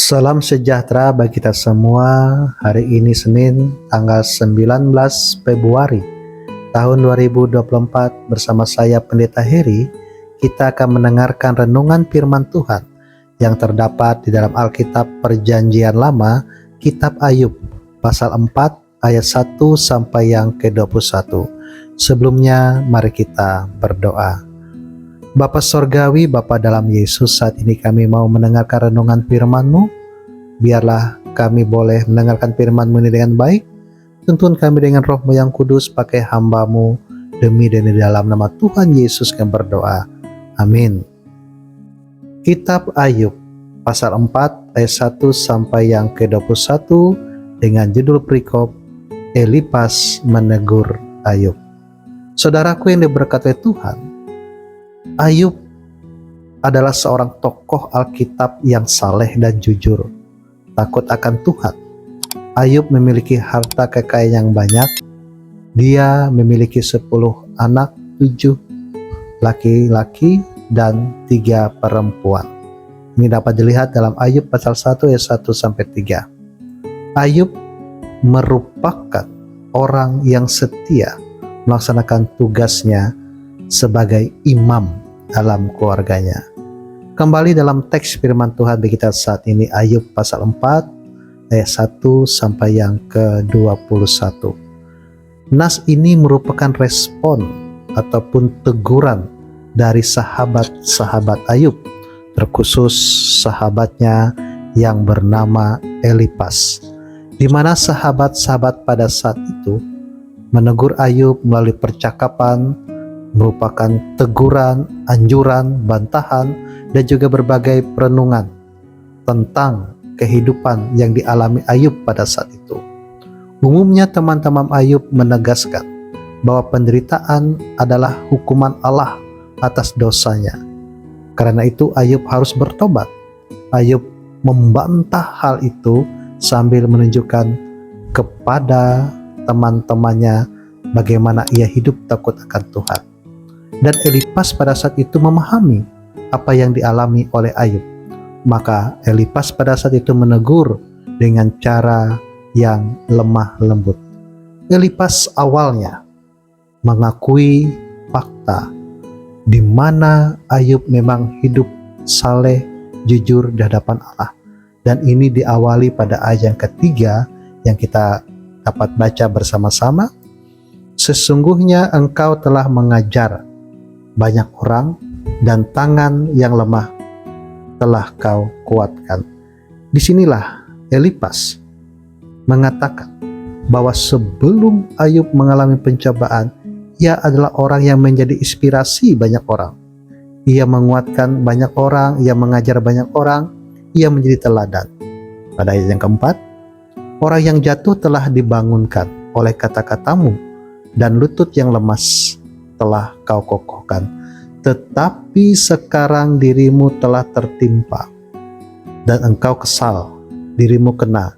Salam sejahtera bagi kita semua. Hari ini Senin tanggal 19 Februari tahun 2024 bersama saya Pendeta Heri. Kita akan mendengarkan renungan firman Tuhan yang terdapat di dalam Alkitab Perjanjian Lama, Kitab Ayub pasal 4 ayat 1 sampai yang ke-21. Sebelumnya mari kita berdoa. Bapa Sorgawi, Bapa dalam Yesus, saat ini kami mau mendengarkan renungan firman-Mu. Biarlah kami boleh mendengarkan firman-Mu ini dengan baik. Tuntun kami dengan Roh-Mu yang kudus, pakai hamba-Mu, demi dan di dalam nama Tuhan Yesus kami berdoa. Amin. Kitab Ayub pasal 4 ayat 1 sampai yang ke-21 dengan judul perikop Elifas menegur Ayub. Saudaraku yang diberkati Tuhan, Ayub adalah seorang tokoh Alkitab yang saleh dan jujur, takut akan Tuhan. Ayub memiliki harta kekayaan yang banyak. Dia memiliki 10 anak, 7 laki-laki dan 3 perempuan. Ini dapat dilihat dalam Ayub pasal 1 ayat 1 sampai 3. Ayub merupakan orang yang setia melaksanakan tugasnya sebagai imam dalam keluarganya. Kembali dalam teks firman Tuhan bagi kita saat ini, Ayub pasal 4 ayat 1 sampai yang ke-21. Nas ini merupakan respon ataupun teguran dari sahabat-sahabat Ayub, terkhusus sahabatnya yang bernama Elifas, di mana sahabat-sahabat pada saat itu menegur Ayub melalui percakapan, merupakan teguran, anjuran, bantahan, dan juga berbagai perenungan tentang kehidupan yang dialami Ayub pada saat itu. Umumnya teman-teman Ayub menegaskan bahwa penderitaan adalah hukuman Allah atas dosanya. Karena itu Ayub harus bertobat. Ayub membantah hal itu sambil menunjukkan kepada teman-temannya bagaimana ia hidup takut akan Tuhan. Dan Elifas pada saat itu memahami apa yang dialami oleh Ayub. Maka Elifas pada saat itu menegur dengan cara yang lemah lembut. Elifas awalnya mengakui fakta di mana Ayub memang hidup saleh, jujur di hadapan Allah. Dan ini diawali pada ayat yang ketiga yang kita dapat baca bersama-sama. Sesungguhnya engkau telah mengajar banyak orang, dan tangan yang lemah telah kau kuatkan. Disinilah Elifas mengatakan bahwa sebelum Ayub mengalami pencobaan, ia adalah orang yang menjadi inspirasi banyak orang. Ia menguatkan banyak orang, ia mengajar banyak orang, ia menjadi teladan. Pada ayat yang keempat, orang yang jatuh telah dibangunkan oleh kata-katamu, dan lutut yang lemas telah kau kokohkan. Tetapi sekarang dirimu telah tertimpa, dan engkau kesal, dirimu kena,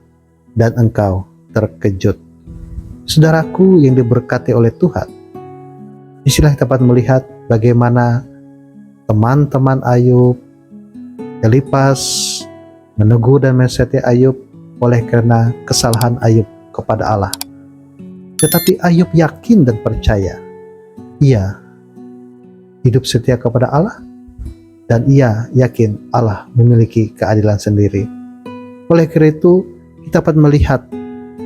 dan engkau terkejut. Saudaraku yang diberkati oleh Tuhan, disinilah dapat melihat bagaimana teman-teman Ayub, Elifas, menegur dan menasihati Ayub oleh karena kesalahan Ayub kepada Allah. Tetapi Ayub yakin dan percaya ia hidup setia kepada Allah, dan ia yakin Allah memiliki keadilan sendiri. Oleh karena itu, kita dapat melihat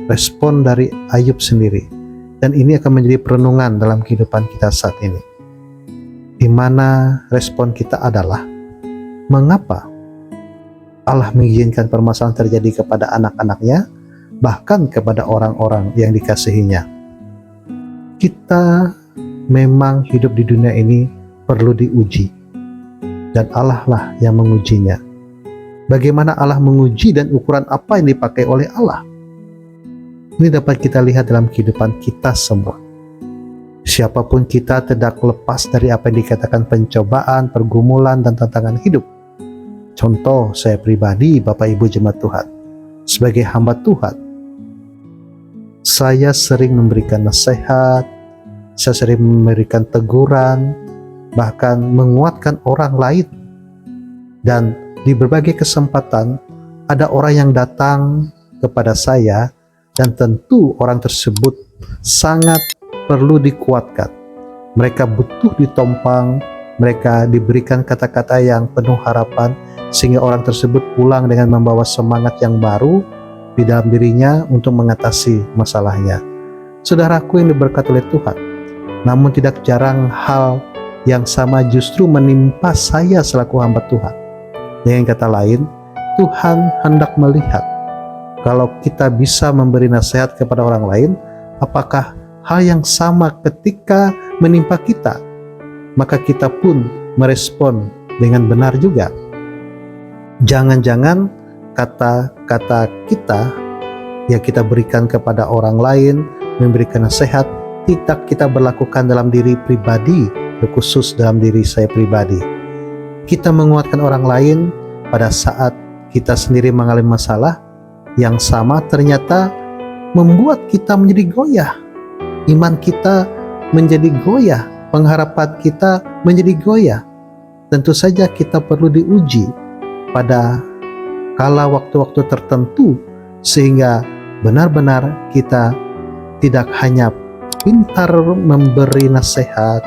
respon dari Ayub sendiri, dan ini akan menjadi perenungan dalam kehidupan kita saat ini, di mana respon kita adalah mengapa Allah mengizinkan permasalahan terjadi kepada anak-anaknya, bahkan kepada orang-orang yang dikasihinya. Kita memang hidup di dunia ini perlu diuji, dan Allah lah yang mengujinya. Bagaimana Allah menguji dan ukuran apa yang dipakai oleh Allah? Ini dapat kita lihat dalam kehidupan kita semua. Siapapun kita tidak lepas dari apa yang dikatakan pencobaan, pergumulan, dan tantangan hidup. Contoh saya pribadi, Bapak Ibu Jemaat Tuhan, sebagai hamba Tuhan, saya sering memberikan nasihat, saya sering memberikan teguran, bahkan menguatkan orang lain. Dan di berbagai kesempatan ada orang yang datang kepada saya dan tentu orang tersebut sangat perlu dikuatkan. Mereka butuh ditompang, mereka diberikan kata-kata yang penuh harapan sehingga orang tersebut pulang dengan membawa semangat yang baru di dalam dirinya untuk mengatasi masalahnya. Saudaraku yang diberkati oleh Tuhan, namun tidak jarang hal yang sama justru menimpa saya selaku hamba Tuhan. Dengan kata lain, Tuhan hendak melihat kalau kita bisa memberi nasihat kepada orang lain, apakah hal yang sama ketika menimpa kita, maka kita pun merespon dengan benar juga. Jangan-jangan kata-kata kita yang kita berikan kepada orang lain, memberikan nasihat, tidak kita berlakukan dalam diri pribadi, khusus dalam diri saya pribadi. Kita menguatkan orang lain pada saat kita sendiri mengalami masalah yang sama, ternyata membuat kita menjadi goyah. Iman kita menjadi goyah, pengharapan kita menjadi goyah. Tentu saja kita perlu diuji pada kala waktu-waktu tertentu sehingga benar-benar kita tidak hanya pintar memberi nasihat,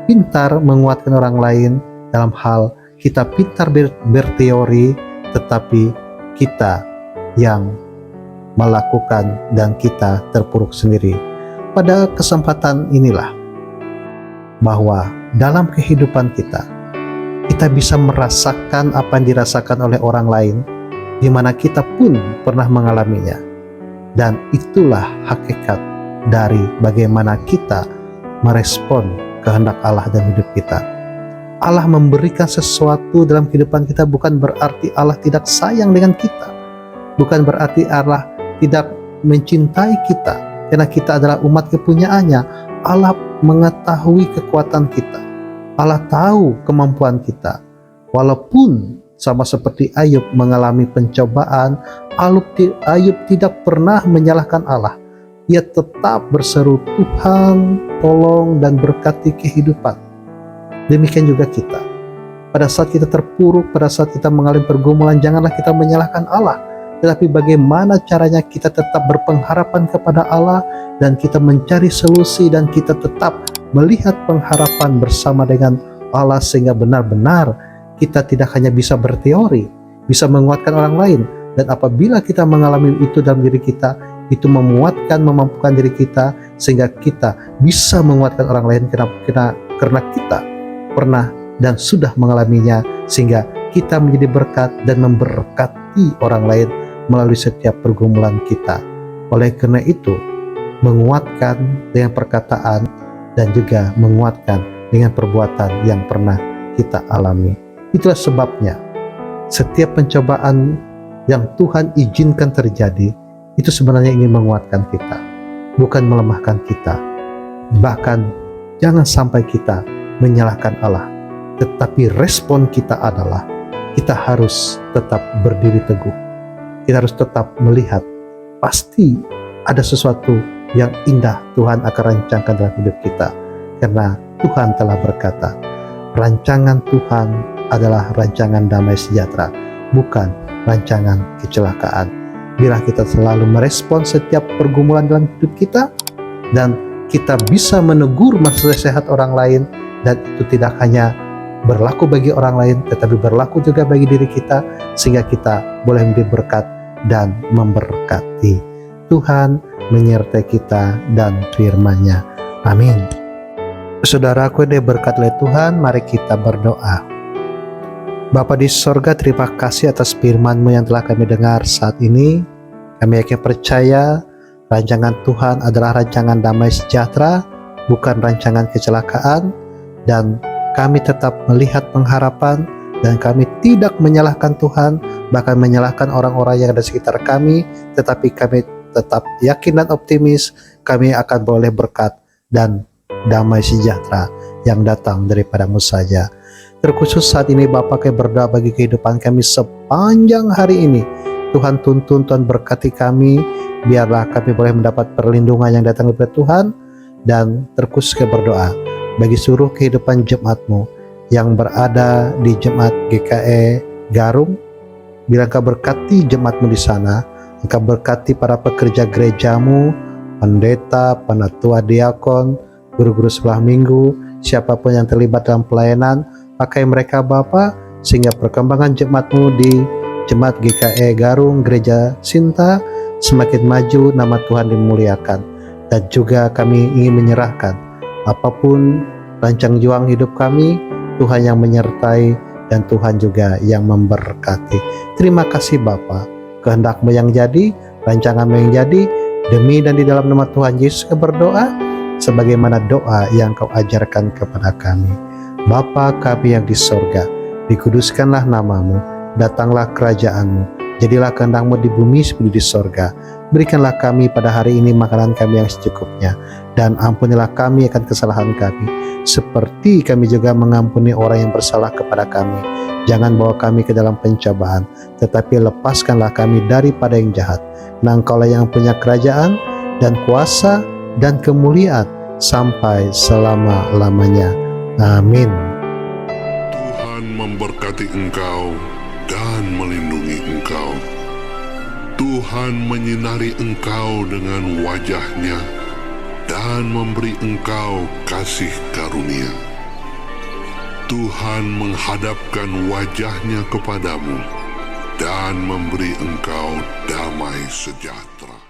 pintar menguatkan orang lain dalam hal kita pintar berteori, tetapi kita yang melakukan dan kita terpuruk sendiri. Pada kesempatan inilah bahwa dalam kehidupan kita bisa merasakan apa yang dirasakan oleh orang lain, di mana kita pun pernah mengalaminya. Dan itulah hakikat dari bagaimana kita merespon kehendak Allah dalam hidup kita. Allah memberikan sesuatu dalam kehidupan kita bukan berarti Allah tidak sayang dengan kita, bukan berarti Allah tidak mencintai kita, karena kita adalah umat kepunyaannya. Allah mengetahui kekuatan kita, Allah tahu kemampuan kita. Walaupun sama seperti Ayub mengalami pencobaan, Ayub tidak pernah menyalahkan Allah. Ia tetap berseru, Tuhan tolong dan berkati kehidupan. Demikian juga kita. Pada saat kita terpuruk, pada saat kita mengalami pergumulan, janganlah kita menyalahkan Allah, tetapi bagaimana caranya kita tetap berpengharapan kepada Allah dan kita mencari solusi dan kita tetap melihat pengharapan bersama dengan Allah, sehingga benar-benar kita tidak hanya bisa berteori, bisa menguatkan orang lain, dan apabila kita mengalami itu dalam diri kita, itu memuatkan, memampukan diri kita sehingga kita bisa menguatkan orang lain karena kita pernah dan sudah mengalaminya, sehingga kita menjadi berkat dan memberkati orang lain melalui setiap pergumulan kita. Oleh karena itu, menguatkan dengan perkataan dan juga menguatkan dengan perbuatan yang pernah kita alami. Itulah sebabnya setiap pencobaan yang Tuhan izinkan terjadi itu sebenarnya ingin menguatkan kita, bukan melemahkan kita. Bahkan jangan sampai kita menyalahkan Allah, tetapi respon kita adalah kita harus tetap berdiri teguh. Kita harus tetap melihat pasti ada sesuatu yang indah Tuhan akan rancangkan dalam hidup kita, karena Tuhan telah berkata, rancangan Tuhan adalah rancangan damai sejahtera, bukan rancangan kecelakaan. Bila kita selalu merespon setiap pergumulan dalam hidup kita, dan kita bisa menegur nasihat orang lain, dan itu tidak hanya berlaku bagi orang lain, tetapi berlaku juga bagi diri kita, sehingga kita boleh menjadi berkat dan memberkati. Tuhan menyertai kita dan firman-Nya. Amin. Saudaraku yang diberkati oleh Tuhan, mari kita berdoa. Bapa di sorga, terima kasih atas firman-Mu yang telah kami dengar saat ini. Kami yakin percaya rancangan Tuhan adalah rancangan damai sejahtera, bukan rancangan kecelakaan, dan kami tetap melihat pengharapan, dan kami tidak menyalahkan Tuhan, bahkan menyalahkan orang-orang yang ada di sekitar kami, tetapi kami tetap yakin dan optimis kami akan boleh berkat dan damai sejahtera yang datang daripada-Mu saja. Terkhusus saat ini Bapa, kami berdoa bagi kehidupan kami sepanjang hari ini. Tuhan tuntun, Tuhan berkati kami, biarlah kami boleh mendapat perlindungan yang datang dari Tuhan. Dan terkhusus kami berdoa bagi seluruh kehidupan jemaat-Mu yang berada di Jemaat GKE Garung, Bila Engkau berkati jemaat-Mu di sana, Engkau berkati para pekerja gerejamu, pendeta, penatua diakon, guru-guru sekolah minggu, siapapun yang terlibat dalam pelayanan, pakai mereka Bapa, sehingga perkembangan jemaat-Mu di Jemaat GKE Garung Gereja Sinta semakin maju, nama Tuhan dimuliakan. Dan juga kami ingin menyerahkan apapun rancang juang hidup kami, Tuhan yang menyertai dan Tuhan juga yang memberkati. Terima kasih Bapa, kehendak-Mu yang jadi, rancangan-Mu yang jadi, demi dan di dalam nama Tuhan Yesus berdoa, sebagaimana doa yang Kau ajarkan kepada kami. Bapa kami yang di sorga, dikuduskanlah nama-Mu, datanglah kerajaan-Mu, jadilah kehendak-Mu di bumi seperti di sorga. Berikanlah kami pada hari ini makanan kami yang secukupnya, dan ampunilah kami akan kesalahan kami, seperti kami juga mengampuni orang yang bersalah kepada kami. Jangan bawa kami ke dalam pencobaan, tetapi lepaskanlah kami daripada yang jahat. Nah, Engkaulah yang punya kerajaan dan kuasa dan kemuliaan sampai selama-lamanya. Amin. Tuhan memberkati engkau dan melindungi engkau. Tuhan menyinari engkau dengan wajah-Nya dan memberi engkau kasih karunia. Tuhan menghadapkan wajah-Nya kepadamu dan memberi engkau damai sejahtera.